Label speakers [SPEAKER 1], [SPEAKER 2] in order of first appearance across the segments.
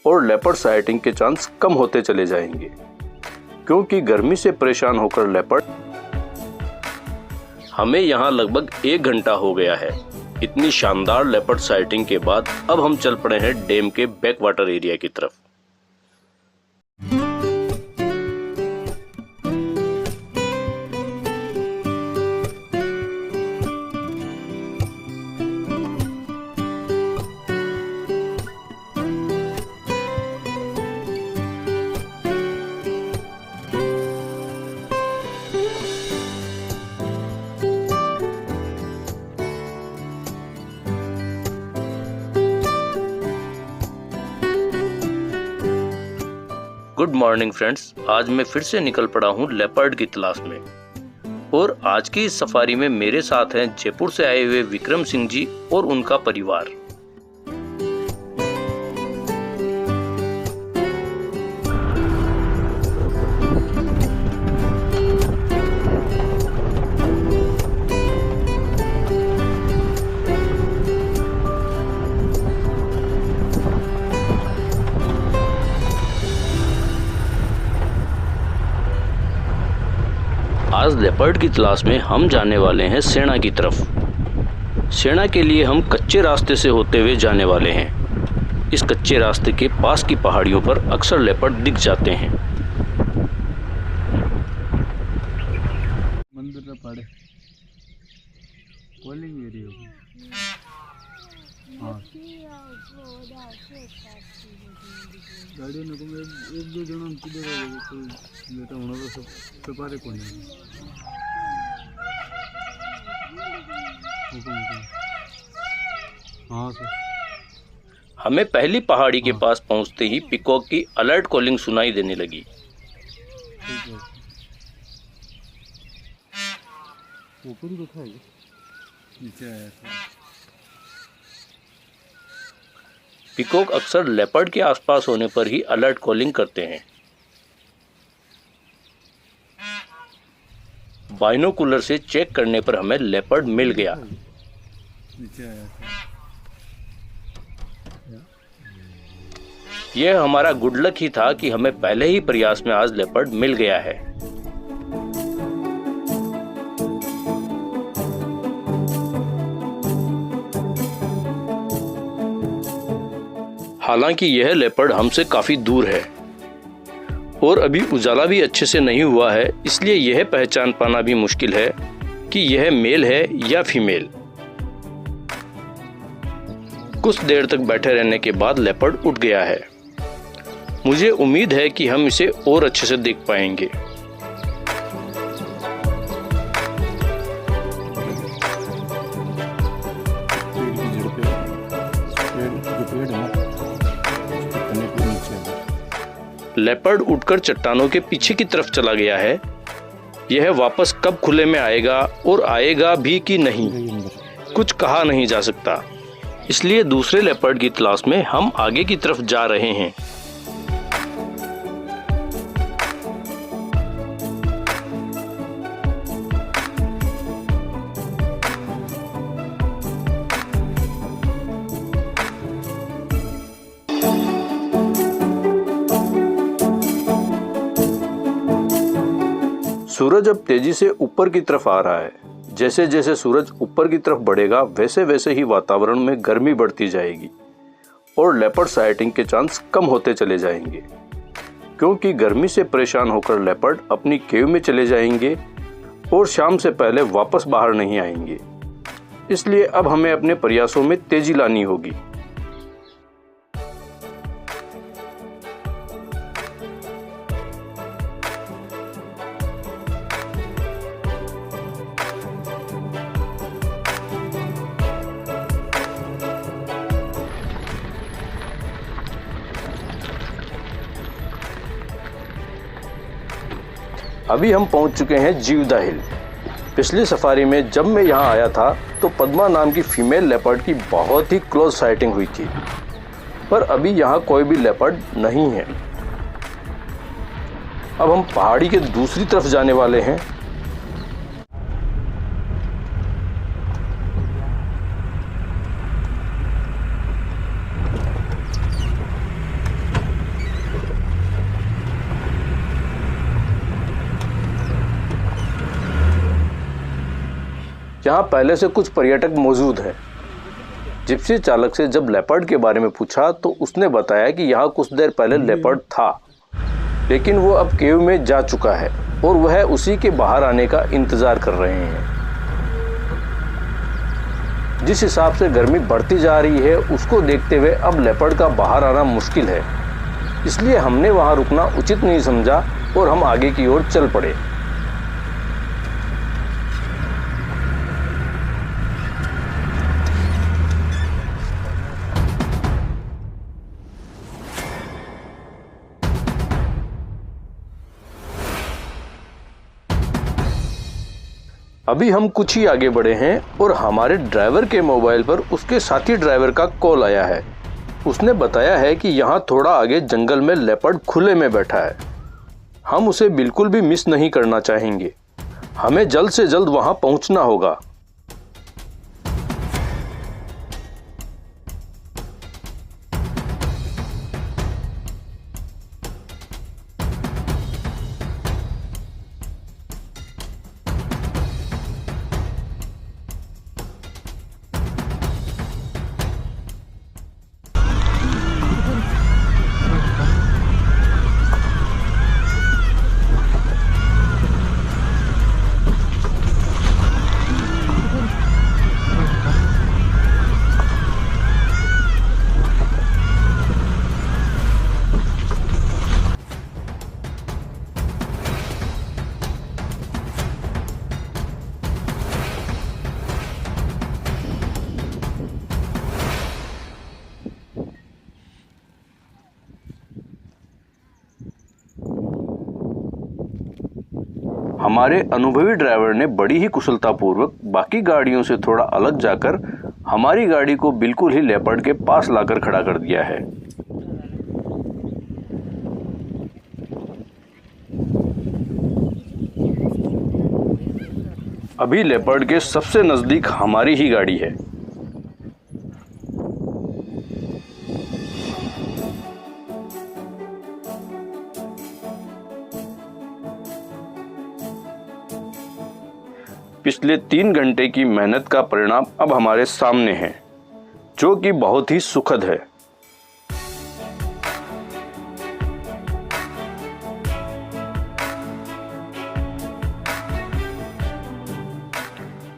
[SPEAKER 1] और leopard sighting के chance कम होते चले जाएंगे, क्योंकि गर्मी से परेशान होकर लेपर्ड। हमें यहाँ लगभग 1 घंटा हो गया है। इतनी शानदार लेपर्ड साइटिंग के बाद अब हम चल पड़े हैं डैम के बैक वाटर एरिया की तरफ। गुड मॉर्निंग फ्रेंड्स, आज मैं फिर से निकल पड़ा हूँ लेपर्ड की तलाश में। और आज की इस सफारी में मेरे साथ हैं जयपुर से आए हुए विक्रम सिंह जी और उनका परिवार। आज लेपर्ड की तलाश में हम जाने वाले हैं सेना की तरफ। सेना के लिए हम कच्चे रास्ते से होते हुए जाने वाले हैं। इस कच्चे रास्ते के पास की पहाड़ियों पर अक्सर लेपर्ड दिख जाते हैं।
[SPEAKER 2] मंदिर पड़े पोलिंग एरिया। हाँ गाड़ी में एक दो जन किधर बेटा होना तो सब पारे को नहीं। हाँ सर।
[SPEAKER 1] हमें पहली पहाड़ी के पास पहुंचते ही पिकॉक की अलर्ट कॉलिंग सुनाई देने लगी।
[SPEAKER 2] ऊपर ही बैठा है, नीचे आया था।
[SPEAKER 1] पिकॉक अक्सर लेपर्ड के आसपास होने पर ही अलर्ट कॉलिंग करते हैं। बाइनोकुलर से चेक करने पर हमें लेपर्ड मिल गया।
[SPEAKER 2] नीचे आया था।
[SPEAKER 1] यह हमारा गुड लक ही था कि हमें पहले ही प्रयास में आज लेपर्ड मिल गया है। हालांकि यह लेपर्ड हमसे काफी दूर है और अभी उजाला भी अच्छे से नहीं हुआ है, इसलिए यह पहचान पाना भी मुश्किल है कि यह मेल है या फीमेल। कुछ देर तक बैठे रहने के बाद लेपर्ड उठ गया है। मुझे उम्मीद है कि हम इसे और अच्छे से देख पाएंगे। लेपर्ड उठकर चट्टानों के पीछे की तरफ चला गया है। यह वापस कब खुले में आएगा और आएगा भी कि नहीं, कुछ कहा नहीं जा सकता। इसलिए दूसरे लेपर्ड की तलाश में हम आगे की तरफ जा रहे हैं। सूरज अब तेजी से ऊपर की तरफ आ रहा है। जैसे जैसे सूरज ऊपर की तरफ बढ़ेगा वैसे वैसे ही वातावरण में गर्मी बढ़ती जाएगी और लेपर्ड साइटिंग के चांस कम होते चले जाएंगे, क्योंकि गर्मी से परेशान होकर लेपर्ड अपनी केव में चले जाएंगे और शाम से पहले वापस बाहर नहीं आएंगे। इसलिए अब हमें अपने प्रयासों में तेजी लानी होगी। अभी हम पहुंच चुके हैं जीवदा हिल। पिछली सफारी में जब मैं यहाँ आया था तो पद्मा नाम की फीमेल लेपर्ड की बहुत ही क्लोज साइटिंग हुई थी, पर अभी यहाँ कोई भी लेपर्ड नहीं है। अब हम पहाड़ी के दूसरी तरफ जाने वाले हैं। यहाँ पहले से कुछ पर्यटक मौजूद हैं। जिप्सी चालक से जब लेपर्ड के बारे में पूछा तो उसने बताया कि यहाँ कुछ देर पहले लेपर्ड था, लेकिन वो अब केव में जा चुका है और वह उसी के बाहर आने का इंतजार कर रहे हैं। जिस हिसाब से गर्मी बढ़ती जा रही है उसको देखते हुए अब लेपर्ड का बाहर आना मुश्किल है, इसलिए हमने वहां रुकना उचित नहीं समझा और हम आगे की ओर चल पड़े। अभी हम कुछ ही आगे बढ़े हैं और हमारे ड्राइवर के मोबाइल पर उसके साथी ड्राइवर का कॉल आया है। उसने बताया है कि यहाँ थोड़ा आगे जंगल में लेपर्ड खुले में बैठा है। हम उसे बिल्कुल भी मिस नहीं करना चाहेंगे। हमें जल्द से जल्द वहाँ पहुँचना होगा। हमारे अनुभवी ड्राइवर ने बड़ी ही कुशलतापूर्वक बाकी गाड़ियों से थोड़ा अलग जाकर हमारी गाड़ी को बिल्कुल ही लेपर्ड के पास लाकर खड़ा कर दिया है। अभी लेपर्ड के सबसे नजदीक हमारी ही गाड़ी है। पिछले 3 घंटे की मेहनत का परिणाम अब हमारे सामने है, जो कि बहुत ही सुखद है।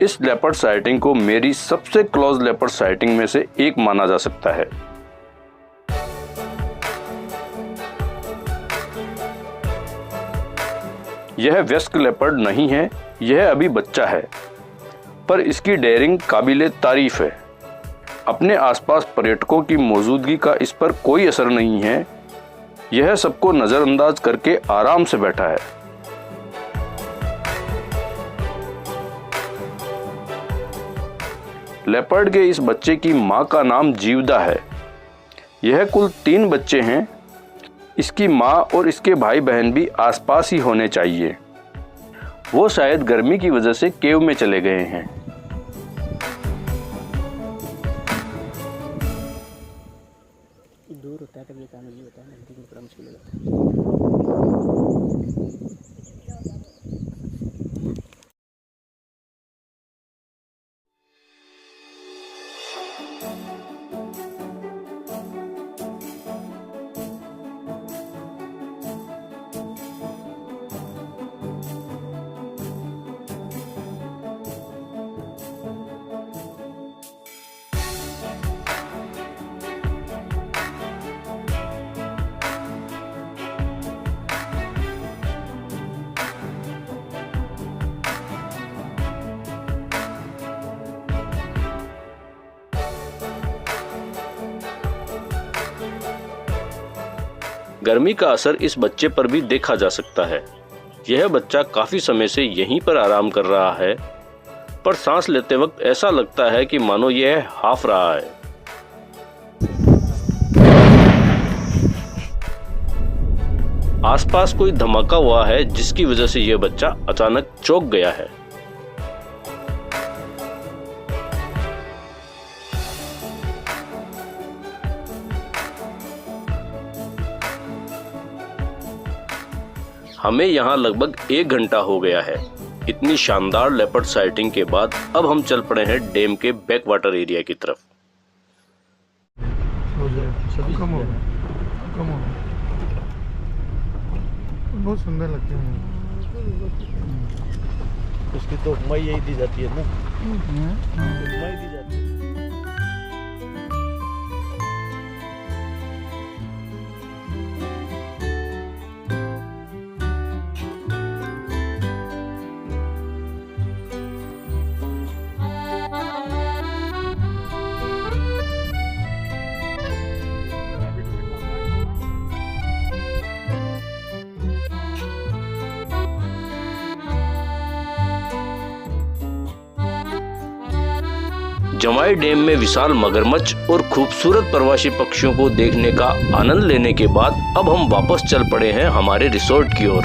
[SPEAKER 1] इस लेपर्ड साइटिंग को मेरी सबसे क्लोज लेपर्ड साइटिंग में से एक माना जा सकता है। यह वयस्क लेपर्ड नहीं है, यह अभी बच्चा है, पर इसकी डेयरिंग काबिले तारीफ है। अपने आसपास पर्यटकों की मौजूदगी का इस पर कोई असर नहीं है। यह सबको नजरअंदाज करके आराम से बैठा है। लेपर्ड के इस बच्चे की मां का नाम जीवदा है। यह कुल 3 बच्चे हैं। इसकी मां और इसके भाई बहन भी आसपास ही होने चाहिए। वो शायद गर्मी की वजह से केव में चले गए हैं।
[SPEAKER 3] दूर होता है तभी काम नहीं होता है, नजदीक में थोड़ा मुश्किल हो जाता है।
[SPEAKER 1] गर्मी का असर इस बच्चे पर भी देखा जा सकता है। यह बच्चा काफी समय से यहीं पर आराम कर रहा है, पर सांस लेते वक्त ऐसा लगता है कि मानो यह हाफ रहा है। आसपास कोई धमाका हुआ है, जिसकी वजह से यह बच्चा अचानक चौंक गया है। हमें यहाँ लगभग 1 घंटा हो गया है। इतनी शानदार लेपर्ड साइटिंग के बाद अब हम चल पड़े हैं डैम के बैक वाटर एरिया की तरफ।
[SPEAKER 2] बहुत सुंदर लगते हैं।
[SPEAKER 4] उसकी तो मई यही दी जाती है ना, मई दी जाती है।
[SPEAKER 1] जमाई डैम में विशाल मगरमच्छ और खूबसूरत प्रवासी पक्षियों को देखने का आनंद लेने के बाद अब हम वापस चल पड़े हैं हमारे रिसोर्ट की ओर।